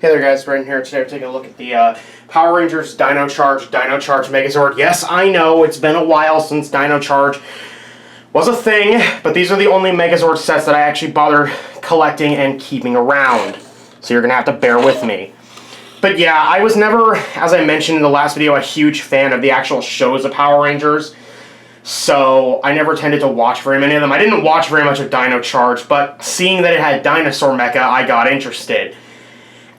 Hey there guys, Brendan here. Today we're taking a look at the Power Rangers Dino Charge Megazord. Yes, I know, it's been a while since Dino Charge was a thing, but these are the only Megazord sets that I actually bothered collecting and keeping around. So you're going to have to bear with me. But yeah, I was never, as I mentioned in the last video, a huge fan of the actual shows of Power Rangers. So I never tended to watch very many of them. I didn't watch very much of Dino Charge, but seeing that it had Dinosaur Mecha, I got interested.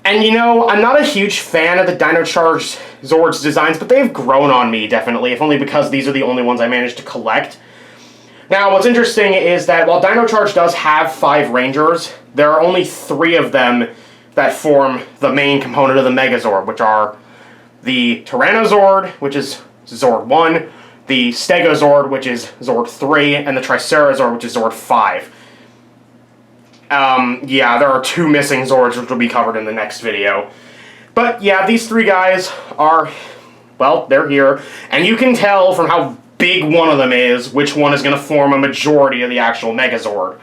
And you know, I'm not a huge fan of the Dino Charge Zord's designs, but they've grown on me, definitely, if only because these are the only ones I managed to collect. Now, what's interesting is that while Dino Charge does have 5 Rangers, there are only 3 of them that form the main component of the Megazord, which are the Tyrannosaurus, which is Zord 1, the Stego Zord, which is Zord 3, and the Tricerazord, which is Zord 5. Yeah, there are 2 missing Zords, which will be covered in the next video. But yeah, these 3 guys are, well, they're here, and you can tell from how big one of them is which one is going to form a majority of the actual Megazord.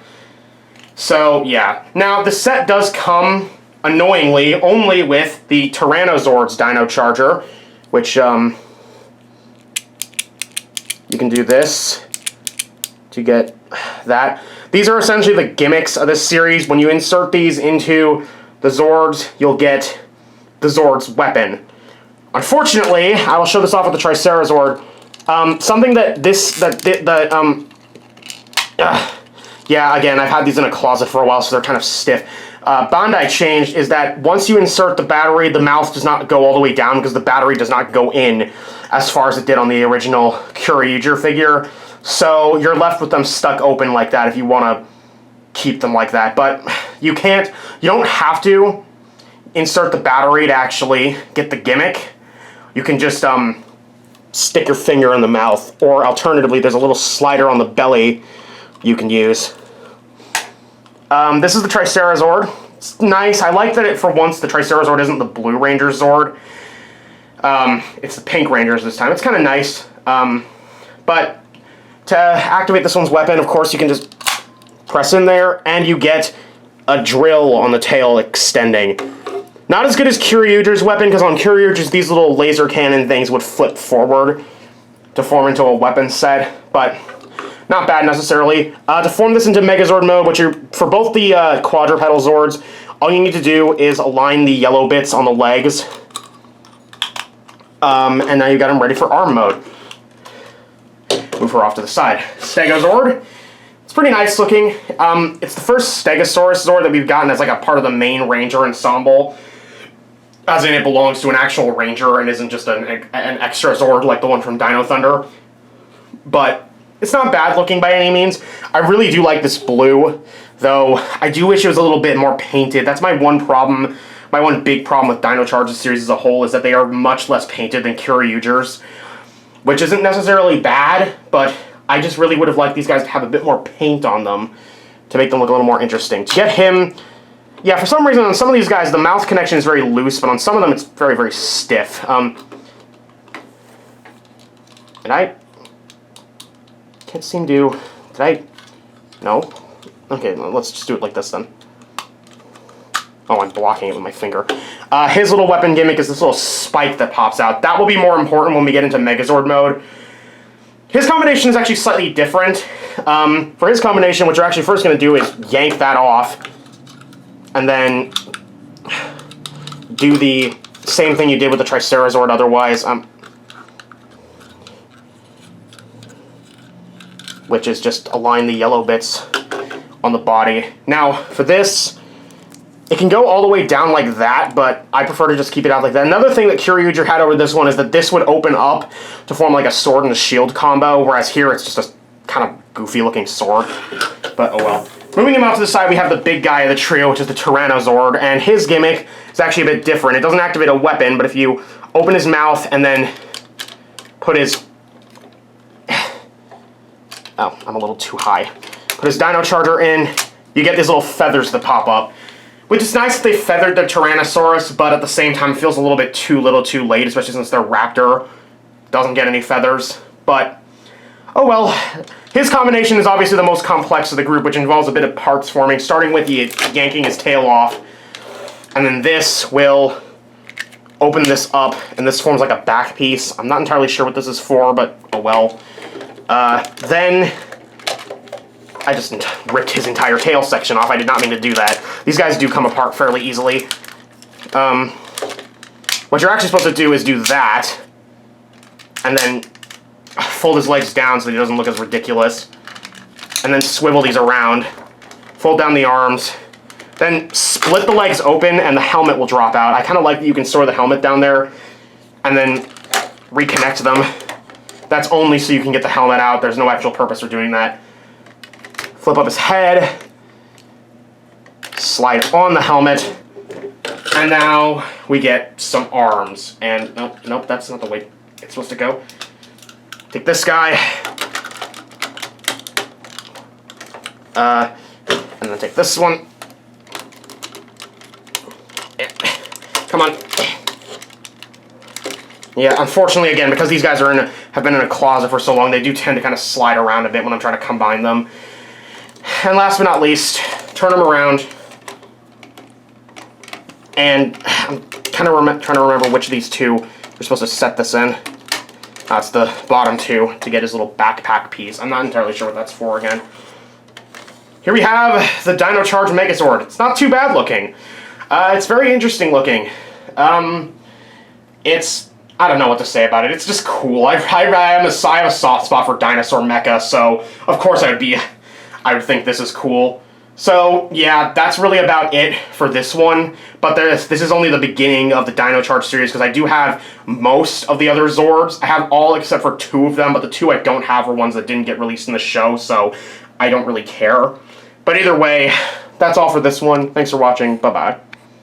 So, yeah. Now, the set does come, annoyingly, only with the Tyrannosaurus Dino Charger, which, you can do this to get that. These are essentially the gimmicks of this series. When you insert these into the Zords, you'll get the Zord's weapon. Unfortunately, I will show this off with the Tricerazord. Something that yeah, again, I've had these in a closet for a while, so they're kind of stiff. Bandai changed is that once you insert the battery, the mouth does not go all the way down because the battery does not go in as far as it did on the original Kyryuger figure. So you're left with them stuck open like that if you want to keep them like that. But you don't have to insert the battery to actually get the gimmick. You can just stick your finger in the mouth, or alternatively, there's a little slider on the belly you can use. This is the Tricerazord. It's nice. I like that for once the Tricerazord isn't the Blue Ranger Zord. It's the Pink Rangers this time. It's kind of nice. But to activate this one's weapon, of course, you can just press in there, and you get a drill on the tail extending. Not as good as Kyryuger's weapon, because on Kyryuger's, these little laser cannon things would flip forward to form into a weapon set, but not bad necessarily. To form this into Megazord Mode, which for both the quadrupedal Zords, all you need to do is align the yellow bits on the legs, and now you got them ready for arm mode. Move her off to the side. Stego Zord. It's pretty nice looking. It's the first Stegosaurus Zord that we've gotten as like a part of the main Ranger ensemble. As in, it belongs to an actual Ranger and isn't just an extra Zord like the one from Dino Thunder. But it's not bad looking by any means. I really do like this blue, though I do wish it was a little bit more painted. That's my one problem. My one big problem with Dino Charge's series as a whole is that they are much less painted than Kyryuger's, which isn't necessarily bad, but I just really would have liked these guys to have a bit more paint on them to make them look a little more interesting. To get him, yeah, for some reason on some of these guys the mouth connection is very loose, but on some of them it's very, very stiff. And I can't seem to, no? Okay, let's just do it like this then. Oh, I'm blocking it with my finger. His little weapon gimmick is this little spike that pops out. That will be more important when we get into Megazord mode. His combination is actually slightly different. For his combination, what you're actually first going to do is yank that off, and then do the same thing you did with the Tricerazord otherwise, which is just align the yellow bits on the body. Now, for this, it can go all the way down like that, but I prefer to just keep it out like that. Another thing that Kyryuger had over this one is that this would open up to form like a sword and a shield combo, whereas here it's just a kind of goofy-looking sword. But oh well. Moving him out to the side, we have the big guy of the trio, which is the Tyrannosaurus, and his gimmick is actually a bit different. It doesn't activate a weapon, but if you open his mouth and then put his... Oh, I'm a little too high. Put his Dino Charger in, you get these little feathers that pop up. Which is nice that they feathered the Tyrannosaurus, but at the same time feels a little bit too little too late, especially since their raptor doesn't get any feathers. But, oh well. His combination is obviously the most complex of the group, which involves a bit of parts forming, starting with yanking his tail off, And then this will open this up, and this forms like a back piece. I'm not entirely sure what this is for, but oh well. Then I just ripped his entire tail section off. I did not mean to do that. These guys do come apart fairly easily. What you're actually supposed to do is do that, and then fold his legs down so that he doesn't look as ridiculous. And then swivel these around. Fold down the arms. Then split the legs open and the helmet will drop out. I kind of like that you can store the helmet down there and then reconnect them. That's only so you can get the helmet out. There's no actual purpose for doing that. Flip up his head. Slide on the helmet. And now we get some arms. And nope, that's not the way it's supposed to go. Take this guy. And then take this one. Come on. Yeah, unfortunately, again, because these guys have been in a closet for so long, they do tend to kind of slide around a bit when I'm trying to combine them. And last but not least, turn them around. And I'm kind of trying to remember which of these two we're supposed to set this in. That's the bottom two to get his little backpack piece. I'm not entirely sure what that's for again. Here we have the Dino Charge Megazord. It's not too bad looking. It's very interesting looking. I don't know what to say about it. It's just cool. I have a soft spot for dinosaur mecha, so of course I would think this is cool. So yeah, that's really about it for this one. But this is only the beginning of the Dino Charge series, because I do have most of the other Zords. I have all except for 2 of them, but the 2 I don't have are ones that didn't get released in the show, so I don't really care. But either way, that's all for this one. Thanks for watching. Bye-bye.